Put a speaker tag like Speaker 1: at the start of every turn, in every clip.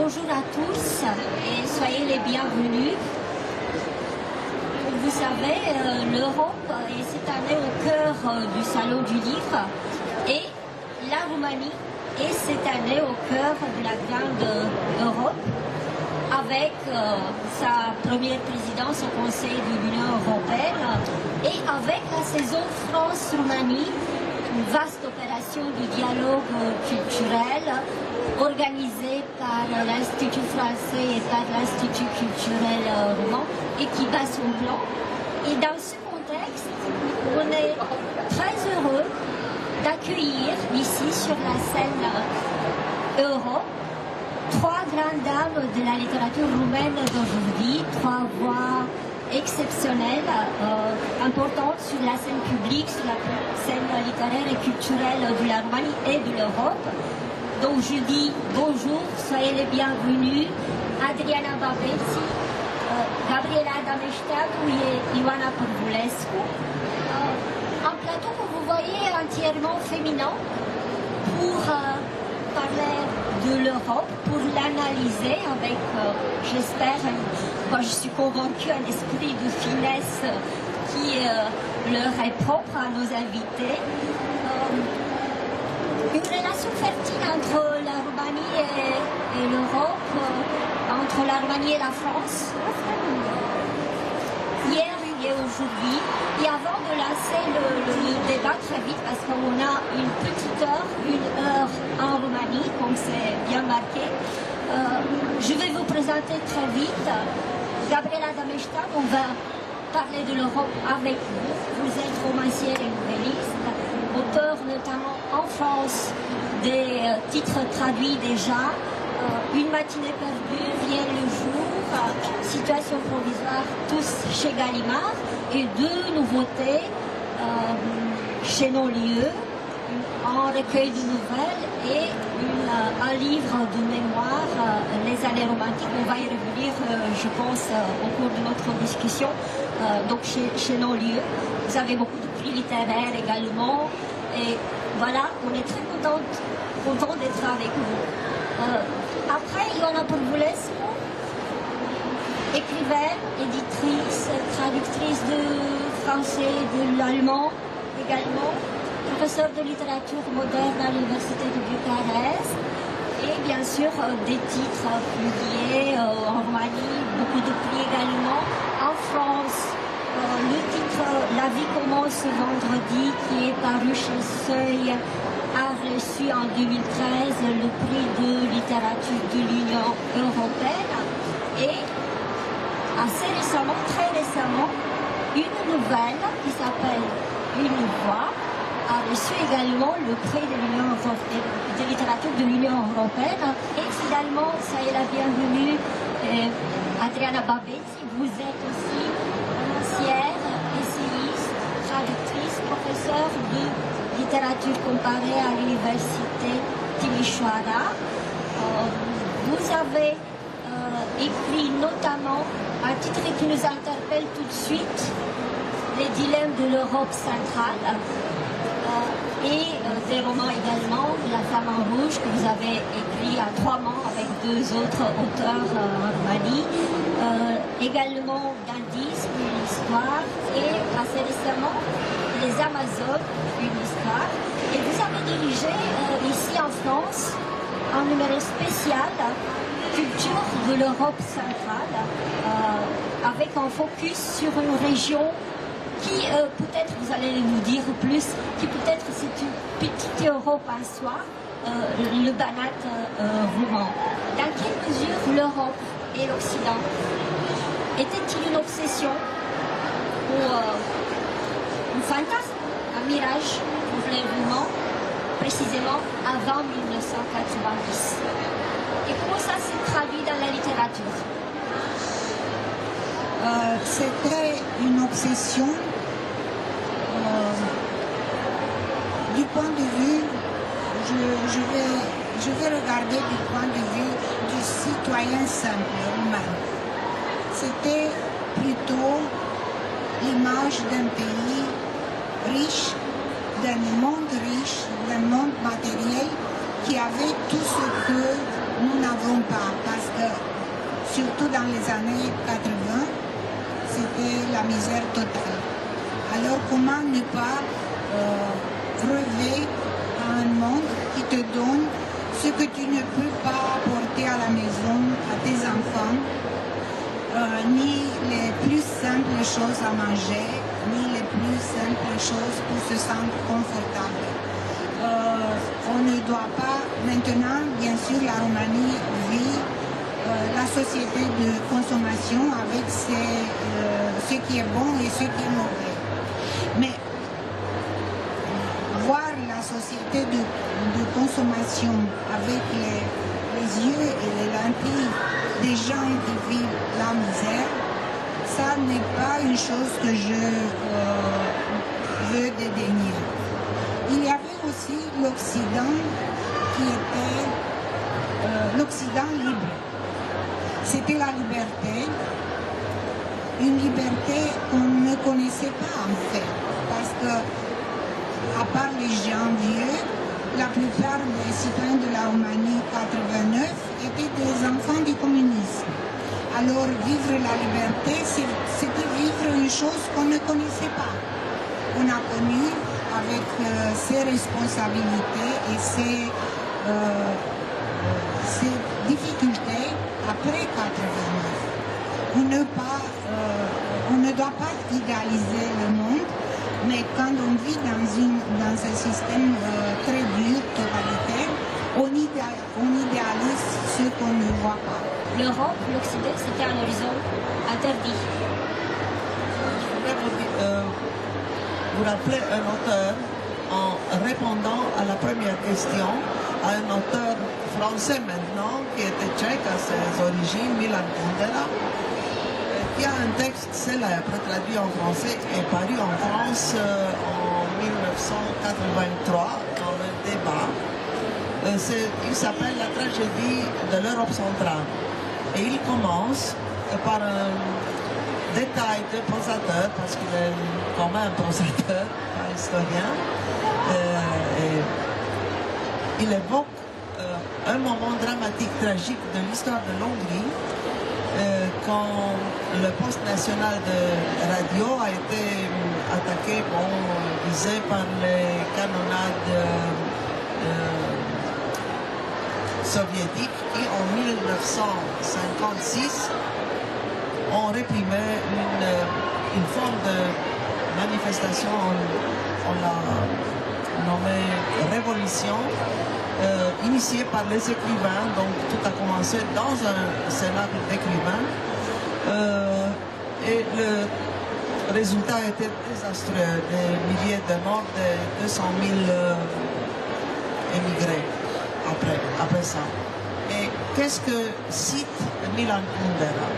Speaker 1: Bonjour à tous et soyez les bienvenus. Vous savez, l'Europe est cette année au cœur du Salon du Livre et la Roumanie est cette année au cœur de la grande Europe avec sa première présidence au Conseil de l'Union européenne et avec la saison France-Roumanie, une vaste opération de dialogue culturel organisée par l'Institut français et par l'Institut culturel roumain et qui bat son plan. Et dans ce contexte, on est très heureux d'accueillir ici sur la scène Europe trois grandes dames de la littérature roumaine d'aujourd'hui, trois voix exceptionnelles, importantes sur la scène publique, sur la scène littéraire et culturelle de la Roumanie et de l'Europe. Donc je dis bonjour, soyez les bienvenus, Adriana Babetsi, Gabriela Dameșteagu et Ioana Pârvulescu. Un plateau que vous voyez entièrement féminin pour parler de l'Europe, pour l'analyser avec, j'espère, moi je suis convaincue, un esprit de finesse qui leur est propre à nos invités. Une relation fertile entre la Roumanie et l'Europe, entre la Roumanie et la France, hier et aujourd'hui. Et avant de lancer le débat très vite, parce qu'on a une petite heure, une heure en Roumanie, comme c'est bien marqué, je vais vous présenter très vite Gabriela Dameșteagu. On va parler de l'Europe avec vous. Vous êtes romancière et nouvelliste, auteur notamment en France des titres traduits déjà, Une matinée perdue, Vient le jour, Situation provisoire, tous chez Gallimard, et deux nouveautés chez Non-Lieu, un recueil de nouvelles et un livre de mémoire, Les années romantiques. On va y revenir, je pense, au cours de notre discussion. Donc chez Non-Lieu, vous avez beaucoup de prix littéraires également. Et voilà, on est très content d'être avec vous. Après, Ioana Pârvulescu, écrivaine, éditrice, traductrice de français, de l'allemand également, professeure de littérature moderne à l'Université de Bucarest, et bien sûr des titres publiés en Roumanie, beaucoup de prix également. En France, le titre La vie commence ce vendredi, qui est paru chez Seuil, a reçu en 2013 le prix de littérature de l'Union européenne. Et assez récemment, très récemment, une nouvelle qui s'appelle Une voix a reçu également le prix de littérature de l'Union européenne. Et finalement, soyez la bienvenue, Adriana Babetsi. Vous êtes aussi romancière, essayiste, traductrice, professeure de littérature comparée à l'université Timișoara. Vous avez écrit notamment un titre qui nous interpelle tout de suite, Les dilemmes de l'Europe centrale, et des romans également, La femme en rouge, que vous avez écrit à trois mains avec deux autres auteurs en Roumanie. Également d'Indice, une histoire, et assez récemment, Les Amazones, une histoire. Et vous avez dirigé ici en France un numéro spécial Culture de l'Europe centrale, avec un focus sur une région qui, peut-être, vous allez nous dire plus, qui peut-être c'est une petite Europe en soi, le Banat roumain. Dans quelle mesure l'Europe et l'Occident étaient-ils une obsession ou un fantasme, un mirage pour les Roumains, précisément avant 1990? Et comment ça s'est traduit dans la littérature?
Speaker 2: C'était une obsession du point de vue, je vais regarder du point de vue du citoyen simple roumain. C'était plutôt l'image d'un pays riche, d'un monde riche, d'un monde matériel qui avait tout ce que nous n'avons pas. Par dans les années 80, c'était la misère totale. Alors comment ne pas rêver à un monde qui te donne ce que tu ne peux pas apporter à la maison, à tes enfants, ni les plus simples choses à manger, ni les plus simples choses pour se sentir confortable. On ne doit pas, maintenant, bien sûr, la Roumanie vit la société de consommation avec ce qui est bon et ce qui est mauvais. Mais voir la société de consommation avec les yeux et les lentilles des gens qui vivent la misère, ça n'est pas une chose que je veux dédaigner. Il y avait aussi l'Occident qui était l'Occident libre. C'était la liberté, une liberté qu'on ne connaissait pas en fait, parce que à part les gens vieux, la plupart des citoyens de la Roumanie 89 étaient des enfants du communisme. Alors vivre la liberté, c'était vivre une chose qu'on ne connaissait pas. On a connu avec ses responsabilités et ses difficultés après 89. On ne doit pas idéaliser le monde, mais quand on vit dans un système très dur, totalitaire, on idéalise ce qu'on ne voit pas.
Speaker 1: L'Europe, l'Occident, c'était un horizon interdit.
Speaker 3: Je voudrais vous rappeler un auteur en répondant à la première question, à un auteur français maintenant, qui était tchèque à ses origines, Milan Kundera, qui a un texte célèbre traduit en français et paru en France en 1983 dans le débat. Il s'appelle La tragédie de l'Europe centrale. Et il commence par un détail de prosateur, parce qu'il est quand même prosateur, pas historien. Il évoque un moment dramatique, tragique de l'histoire de l'Hongrie, quand le poste national de radio a été attaqué, visé par les canonnades soviétiques qui, en 1956, ont réprimé une forme de manifestation, on l'a nommée révolution, initiée par les écrivains. Donc tout a commencé dans un cénacle d'écrivains et le résultat a été désastreux, des milliers de morts, de 200 000 émigrés après ça. Et qu'est-ce que cite Milan Kundera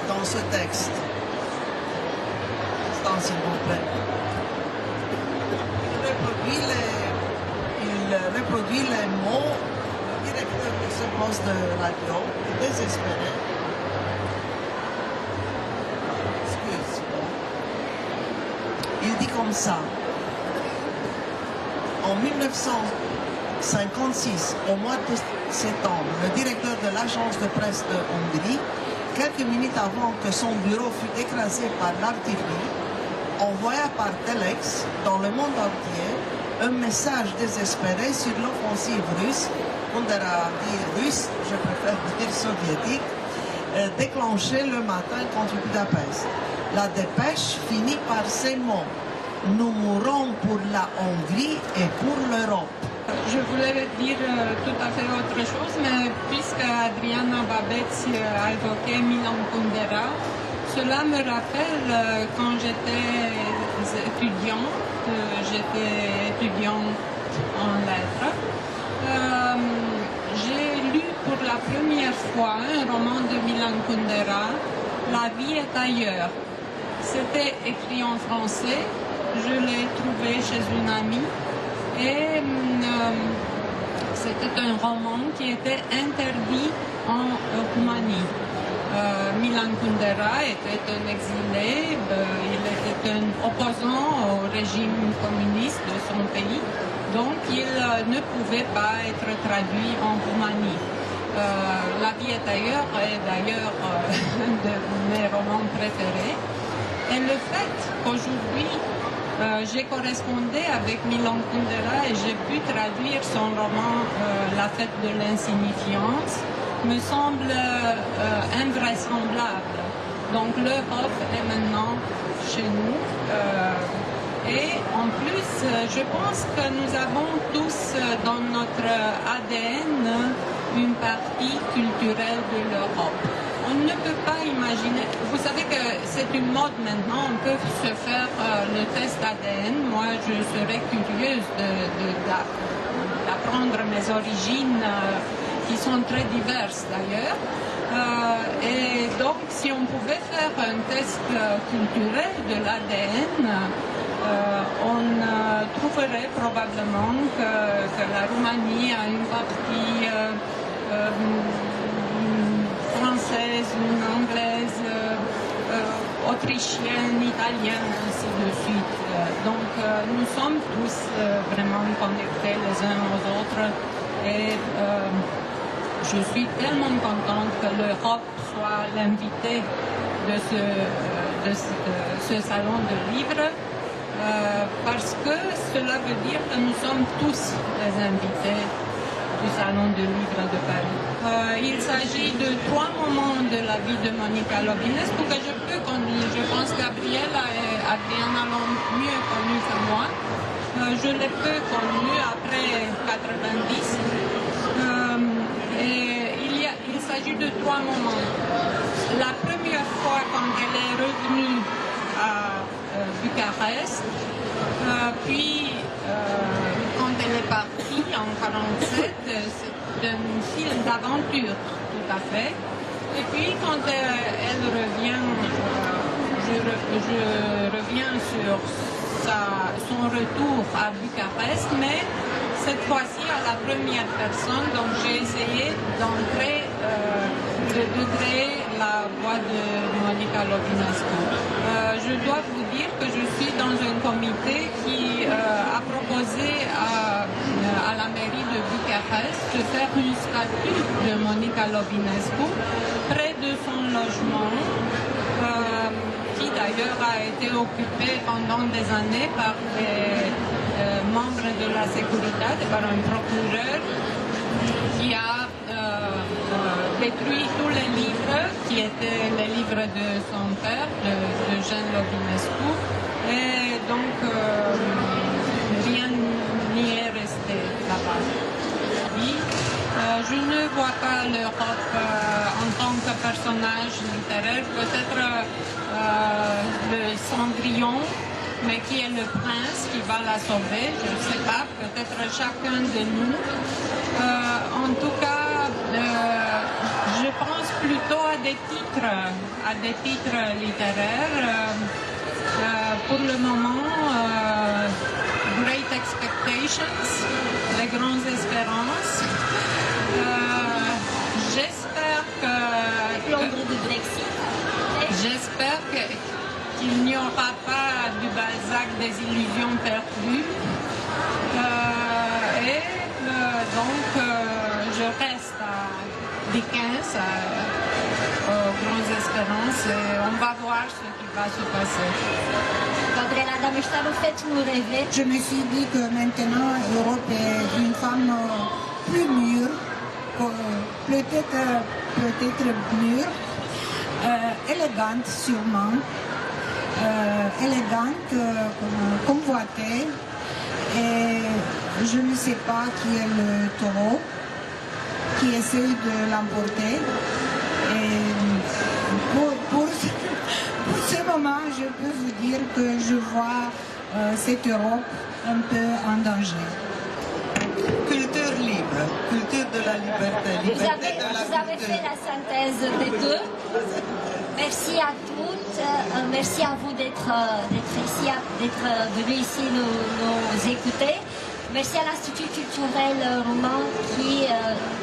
Speaker 3: dans ce texte? S'il vous plaît. Il reproduit les mots du directeur de ce poste de radio, désespéré. Excuse-moi. Il dit comme ça. En 1956, au mois de septembre, le directeur de l'agence de presse de Hongrie, quelques minutes avant que son bureau fût écrasé par l'artillerie, envoya par Telex dans le monde entier un message désespéré sur l'offensive russe, Kundera dit russe, je préfère dire soviétique, déclenchée le matin contre Budapest. La dépêche finit par ces mots: nous mourrons pour la Hongrie et pour l'Europe.
Speaker 4: Je voulais dire tout à fait autre chose, mais puisque Adriana Babets a évoqué Milan Kundera, cela me rappelle quand j'étais étudiante en lettres. J'ai lu pour la première fois un roman de Milan Kundera, La vie est ailleurs. C'était écrit en français, je l'ai trouvé chez une amie et c'était un roman qui était interdit en Roumanie. Milan Kundera était un exilé, il était un opposant au régime communiste de son pays, donc il ne pouvait pas être traduit en Roumanie. La vie est ailleurs est d'ailleurs un de mes romans préférés. Et le fait qu'aujourd'hui j'ai correspondé avec Milan Kundera et j'ai pu traduire son roman La fête de l'insignifiance me semble invraisemblable. Donc l'Europe est maintenant chez nous. Et en plus, je pense que nous avons tous dans notre ADN une partie culturelle de l'Europe. On ne peut pas imaginer, vous savez que c'est une mode maintenant, on peut se faire le test ADN. Moi, je serais curieuse d'apprendre mes origines qui sont très diverses d'ailleurs. Et donc, si on pouvait faire un test culturel de l'ADN, on trouverait probablement que la Roumanie a une partie française, une anglaise, autrichienne, italienne, ainsi de suite. Donc nous sommes tous vraiment connectés les uns aux autres et je suis tellement contente que l'Europe soit l'invitée de ce salon de livres. Parce que cela veut dire que nous sommes tous les invités du Salon de livres de Paris. Il s'agit de 3 moments de la vie de Monica Lovinescu que je peux connaître. Je pense qu'Adriana l'ont mieux connue que moi. Je l'ai peu connue après 90. Et il s'agit de 3 moments. La première fois quand elle est revenue à Bucarest, puis quand elle est partie en 1947, c'est un film d'aventure tout à fait. Et puis quand elle revient, je reviens sur son retour à Bucarest, mais cette fois-ci à la première personne, donc j'ai essayé de créer la voix de Monica Lovinescu. Je dois vous dire que je suis dans un comité qui a proposé à la mairie de Bucarest de faire une statue de Monica Lovinescu près de son logement, qui d'ailleurs a été occupé pendant des années par des membres de la sécurité, par un procureur qui a détruit tous les livres qui étaient les livres de son père, de Jean Lovinescu, et donc rien n'y est resté là-bas. Je ne vois pas l'Europe en tant que personnage littéraire, peut-être le Cendrillon, mais qui est le prince qui va la sauver, je ne sais pas, peut-être chacun de nous. En tout cas, je pense plutôt à des titres littéraires. Pour le moment, Great Expectations, Les Grandes Espérances. J'espère que...
Speaker 1: Londres du Brexit.
Speaker 4: J'espère qu'il n'y aura pas du Balzac des illusions perdues. Donc, je reste à Dickens, aux Grandes Espérances, et on va voir ce qui va se passer.
Speaker 1: Gabriela Damestar, faites-nous rêver.
Speaker 2: Je me suis dit que maintenant, l'Europe est une femme plus mûre, peut-être mûre, élégante sûrement, élégante, convoitée. Et je ne sais pas qui est le taureau qui essaye de l'emporter. Et pour ce moment, je peux vous dire que je vois cette Europe un peu en danger.
Speaker 3: Culture libre, culture de la liberté,
Speaker 1: Vous avez fait la synthèse des deux. Merci à toutes, merci à vous d'être ici, d'être venus ici nous écouter. Merci à l'Institut culturel roman qui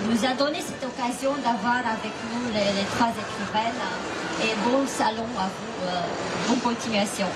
Speaker 1: nous a donné cette occasion d'avoir avec nous les 3 écrivaines. Et bon salon à vous, bonne continuation.